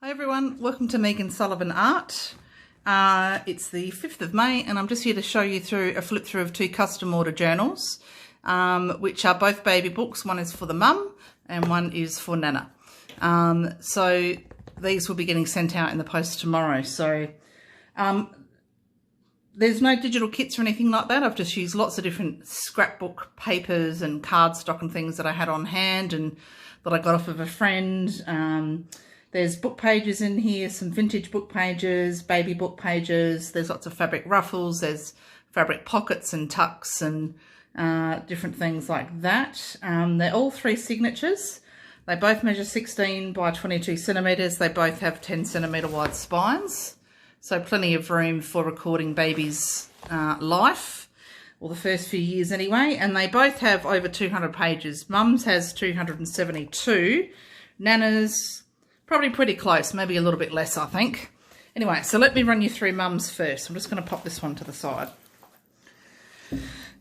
Hi everyone, welcome to Megan Sullivan Art. It's the 5th of May and I'm just here to show you through a flip through of two custom order journals, which are both baby books. One is for the mum and one is for Nana. So these will be getting sent out in the post tomorrow. So there's no digital kits or anything like that. I've just used lots of different scrapbook papers and cardstock and things that I had on hand and that I got off of a friend. There's book pages in here, some vintage book pages, baby book pages. There's lots of fabric ruffles. There's fabric pockets and tucks and different things like that. They're all 3 signatures. They both measure 16 by 22 centimetres. They both have 10 centimetre wide spines. So plenty of room for recording baby's life, or the first few years anyway. And they both have over 200 pages. Mum's has 272. Nana's probably pretty close, maybe a little bit less, I think. Anyway, so let me run you through Mum's first. I'm just going to pop this one to the side.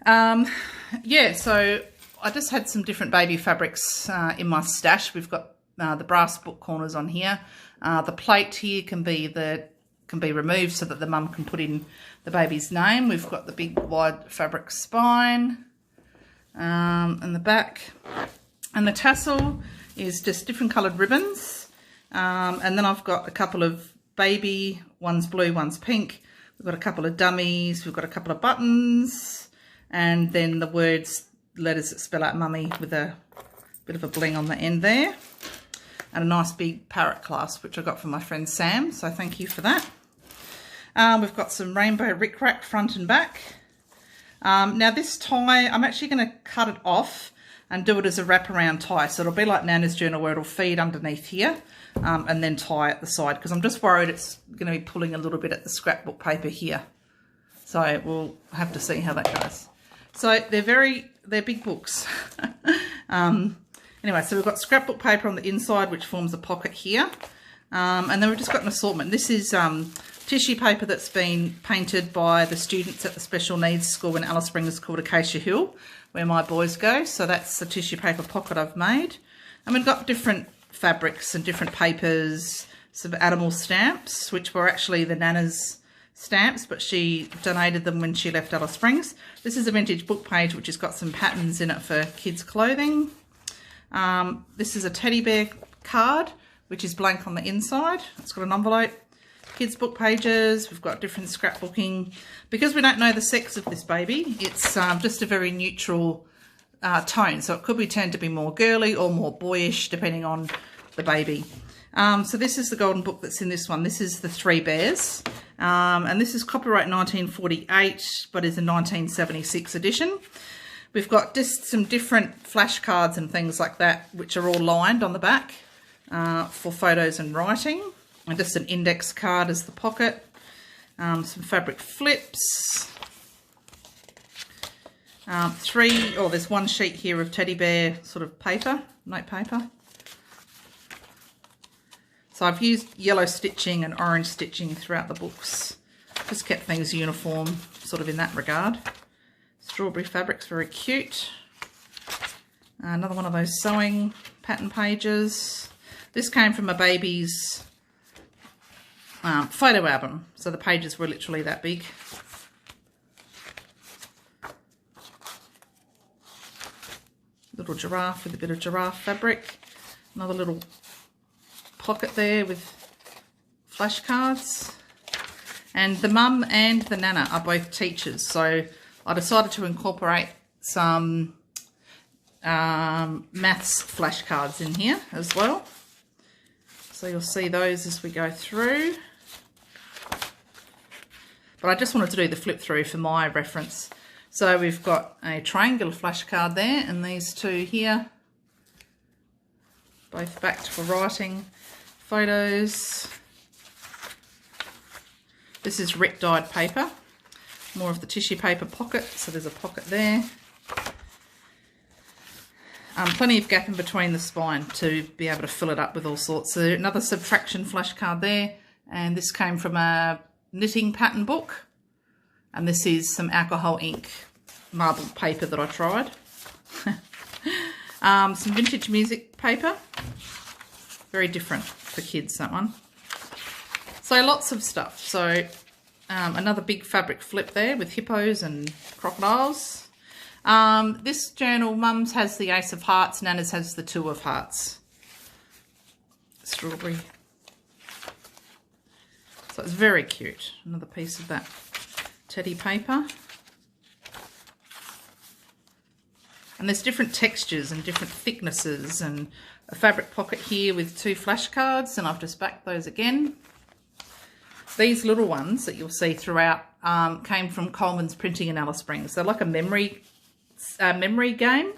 Yeah, so I just had some different baby fabrics in my stash. We've got the brass book corners on here. The plate here can be removed so that the mum can put in the baby's name. We've got the big wide fabric spine and the back. And the tassel is just different coloured ribbons. And then I've got a couple of baby, one's blue, one's pink. We've got a couple of dummies, we've got a couple of buttons, and then the letters that spell out mummy with a bit of a bling on the end there. And a nice big parrot clasp, which I got from my friend Sam, so thank you for that. We've got some rainbow rickrack front and back. Now this tie, I'm actually going to cut it off and do it as a wraparound tie. So it'll be like Nana's journal where it'll feed underneath here and then tie at the side, because I'm just worried it's going to be pulling a little bit at the scrapbook paper here. So we'll have to see how that goes. So they're big books. Anyway, so we've got scrapbook paper on the inside, which forms a pocket here. And then we've just got an assortment. This is tissue paper that's been painted by the students at the special needs school in Alice Springs called Acacia Hill, where my boys go. So that's the tissue paper pocket I've made. And we've got different fabrics and different papers, some animal stamps, which were actually the Nana's stamps, but she donated them when she left Alice Springs. This is a vintage book page, which has got some patterns in it for kids' clothing. This is a teddy bear card, which is blank on the inside. It's got an envelope. Kids' book pages. We've got different scrapbooking. Because we don't know the sex of this baby, it's just a very neutral tone. So it could be tend to be more girly or more boyish, depending on the baby. So this is the golden book that's in this one. This is the 3 Bears. And this is copyright 1948, but is a 1976 edition. We've got just some different flashcards and things like that, which are all lined on the back for photos and writing. And just an index card as the pocket. Some fabric flips. There's one sheet here of teddy bear sort of paper, note paper. So I've used yellow stitching and orange stitching throughout the books. Just kept things uniform, sort of in that regard. Strawberry fabric's very cute. Another one of those sewing pattern pages. This came from a baby's photo album, so the pages were literally that big. Little giraffe with a bit of giraffe fabric. Another little pocket there with flashcards. And the mum and the Nana are both teachers, so I decided to incorporate some maths flashcards in here as well. So you'll see those as we go through. But I just wanted to do the flip through for my reference. So we've got a triangular flashcard there, and these two here, both backed for writing, photos. This is rip dyed paper, more of the tissue paper pocket, so there's a pocket there. Plenty of gap in between the spine to be able to fill it up with all sorts. So another subtraction flashcard there, and this came from a knitting pattern book, and this is some alcohol ink marbled paper that I tried. Some vintage music paper, very different for kids, that one. So lots of stuff. So another big fabric flip there with hippos and crocodiles. This journal, Mum's has the Ace of Hearts, Nanna's has the Two of Hearts. Strawberry. So it's very cute. Another piece of that teddy paper. And there's different textures and different thicknesses, and a fabric pocket here with 2 flashcards, and I've just backed those again. These little ones that you'll see throughout came from Coleman's Printing in Alice Springs. They're like a memory game,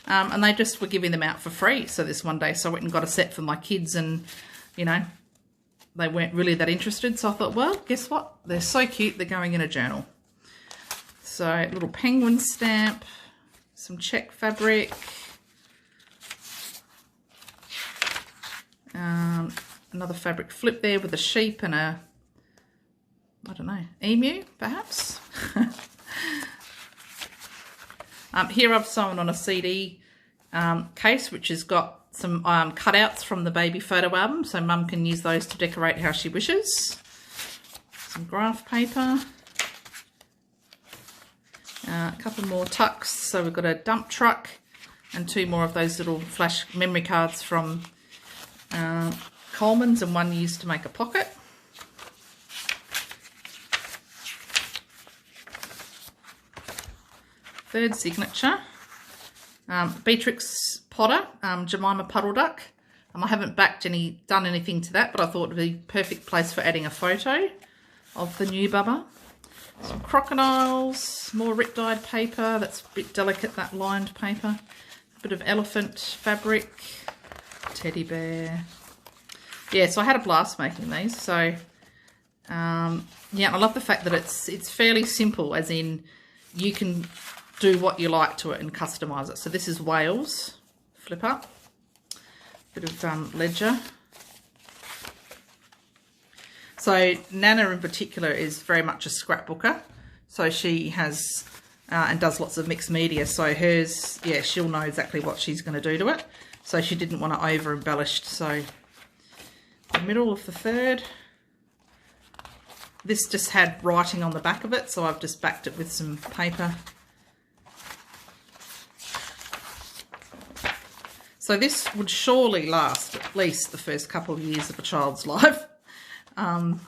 and they just were giving them out for free. So this one day, so I went and got a set for my kids, and you know, they weren't really that interested. So I thought, well, guess what? They're so cute, they're going in a journal. So little penguin stamp, some check fabric, another fabric flip there with a sheep and a, I don't know, emu perhaps. Here I've sewn on a CD case which has got some cutouts from the baby photo album, so Mum can use those to decorate how she wishes. Some graph paper. A couple more tucks, so we've got a dump truck and 2 more of those little flash memory cards from Coleman's, and 1 used to make a pocket. Third signature, Beatrix Potter, Jemima Puddle Duck. I haven't done anything to that, but I thought it would be a perfect place for adding a photo of the new bubba. Some crocodiles, more rip-dyed paper, that's a bit delicate, that lined paper. A bit of elephant fabric, teddy bear. Yeah, so I had a blast making these. So, yeah, I love the fact that it's fairly simple, as in you can do what you like to it and customise it. So this is Wales, flip up, bit of ledger. So Nanna in particular is very much a scrapbooker. So she has and does lots of mixed media. So hers, yeah, she'll know exactly what she's going to do to it. So she didn't want to over embellish. So the middle of the third, this just had writing on the back of it. So I've just backed it with some paper. So this would surely last at least the first couple of years of a child's life. Once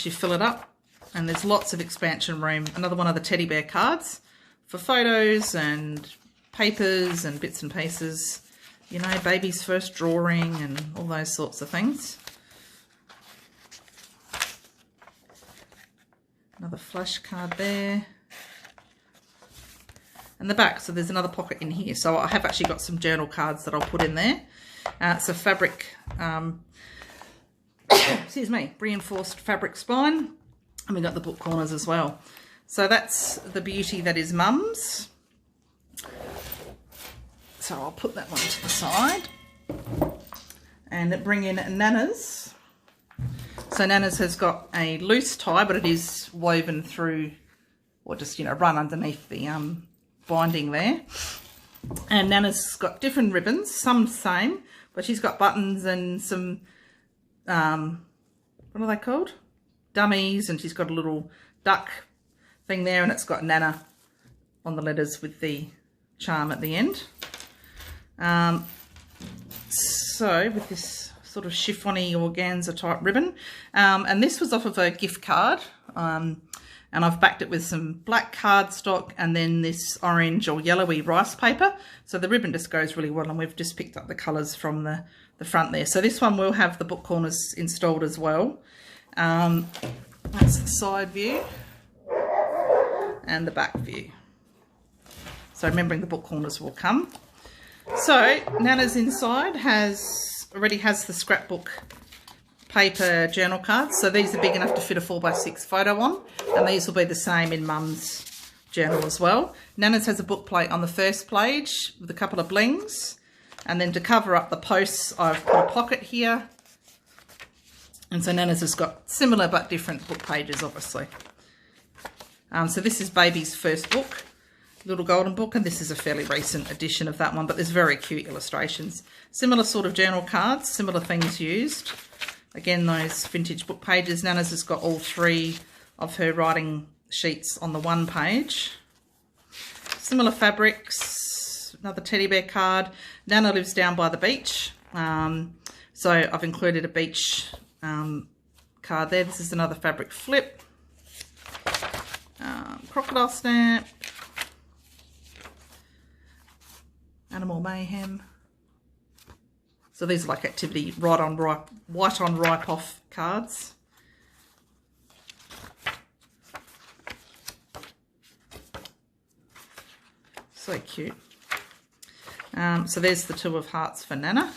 you fill it up, and there's lots of expansion room. Another one of the teddy bear cards for photos and papers and bits and pieces, you know, baby's first drawing and all those sorts of things. Another flash card there. And the back, so there's another pocket in here. So I have actually got some journal cards that I'll put in there. It's a fabric, excuse me, reinforced fabric spine. And we got the book corners as well. So that's the beauty that is Mum's. So I'll put that one to the side. And bring in Nanna's. So Nanna's has got a loose tie, but it is woven through, or just, you know, run underneath the binding there. And Nanna's got different ribbons, some the same, but she's got buttons and some, what are they called? Dummies, and she's got a little duck thing there, and it's got Nanna on the letters with the charm at the end. So with this sort of chiffony organza type ribbon, and this was off of a gift card, and I've backed it with some black cardstock and then this orange or yellowy rice paper. So the ribbon just goes really well, and we've just picked up the colours from the front there. So this one will have the book corners installed as well. That's the side view and the back view. So remembering the book corners will come. So Nanna's inside already has the scrapbook paper journal cards. So these are big enough to fit a 4x6 photo on, and these will be the same in Mum's journal as well. Nanna's has a book plate on the first page with a couple of blings, and then to cover up the posts I've put a pocket here. And so Nanna's has got similar but different book pages, obviously. So this is baby's first book, Little Golden Book, and this is a fairly recent edition of that one, but there's very cute illustrations. Similar sort of journal cards, similar things used. Again, those vintage book pages. Nanna's has got all 3 of her writing sheets on the one page. Similar fabrics, another teddy bear card. Nanna lives down by the beach, so I've included a beach card there. This is another fabric flip. Crocodile stamp. Animal mayhem. So these are like activity white on ripe off cards. So cute. So there's the 2 of hearts for Nanna.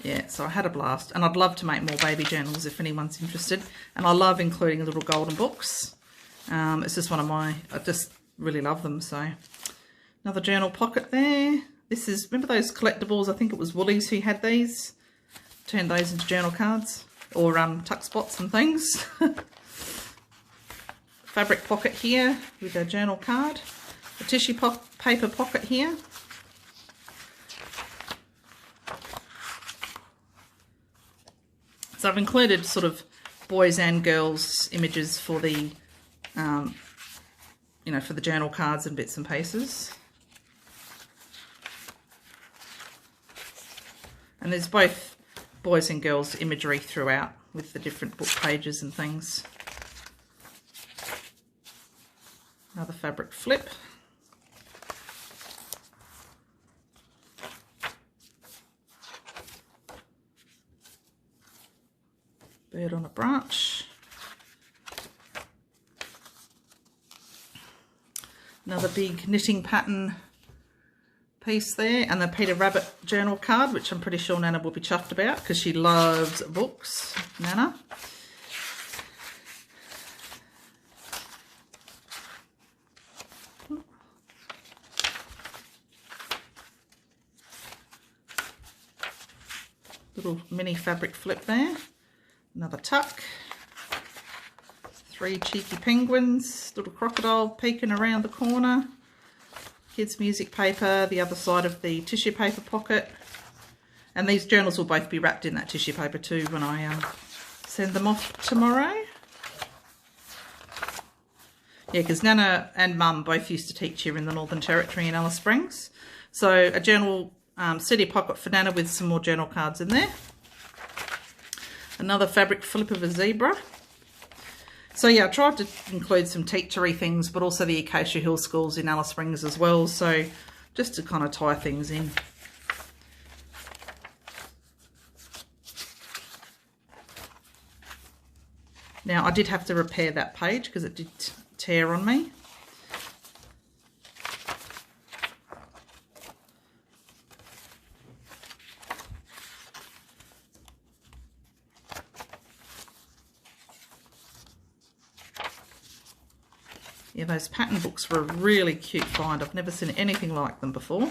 Yeah, so I had a blast, and I'd love to make more baby journals if anyone's interested. And I love including little golden books. It's just one of my, I just really love them. So another journal pocket there. This is, remember those collectibles? I think it was Woolies who had these. Turned those into journal cards or tuck spots and things. Fabric pocket here with a journal card. A tissue paper pocket here. So I've included sort of boys and girls images for the you know, for the journal cards and bits and pieces. And there's both boys and girls imagery throughout with the different book pages and things. Another fabric flip. Bird on a branch. Another big knitting pattern piece there, and the Peter Rabbit journal card, which I'm pretty sure Nanna will be chuffed about because she loves books. Nanna. Little mini fabric flip there. Another tuck. 3 cheeky penguins, little crocodile peeking around the corner. Kids music paper, the other side of the tissue paper pocket. And these journals will both be wrapped in that tissue paper too when I send them off tomorrow. Yeah, because Nanna and Mum both used to teach here in the Northern Territory in Alice Springs. So a journal city pocket for Nanna with some more journal cards in there. Another fabric flip of a zebra. So yeah, I tried to include some teachery things, but also the Acacia Hill schools in Alice Springs as well. So just to kind of tie things in. Now I did have to repair that page because it did tear on me. Yeah, those pattern books were a really cute find. I've never seen anything like them before.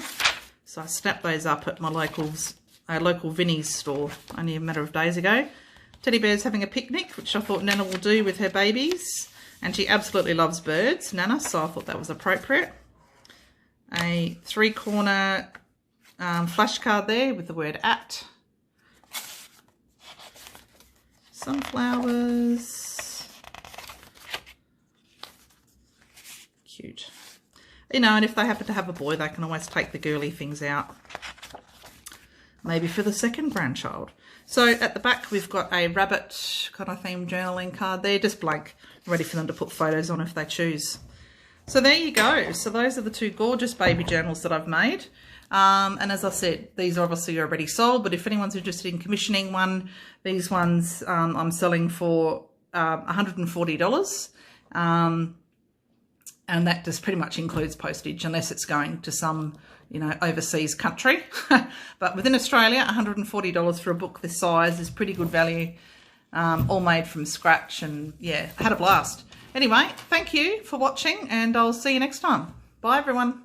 So I snapped those up at my local Vinnie's store only a matter of days ago. Teddy bear's having a picnic, which I thought Nanna will do with her babies. And she absolutely loves birds, Nanna, so I thought that was appropriate. A 3-corner flashcard there with the word at. Sunflowers. Cute. You know, and if they happen to have a boy, they can always take the girly things out. Maybe for the second grandchild. So at the back, we've got a rabbit kind of themed journaling card there, just blank, ready for them to put photos on if they choose. So there you go. So those are the 2 gorgeous baby journals that I've made. And as I said, these are obviously already sold, but if anyone's interested in commissioning one, these ones I'm selling for $140. And that just pretty much includes postage unless it's going to some, you know, overseas country. But within Australia, $140 for a book this size is pretty good value, all made from scratch. And yeah, I had a blast. Anyway, thank you for watching and I'll see you next time. Bye everyone.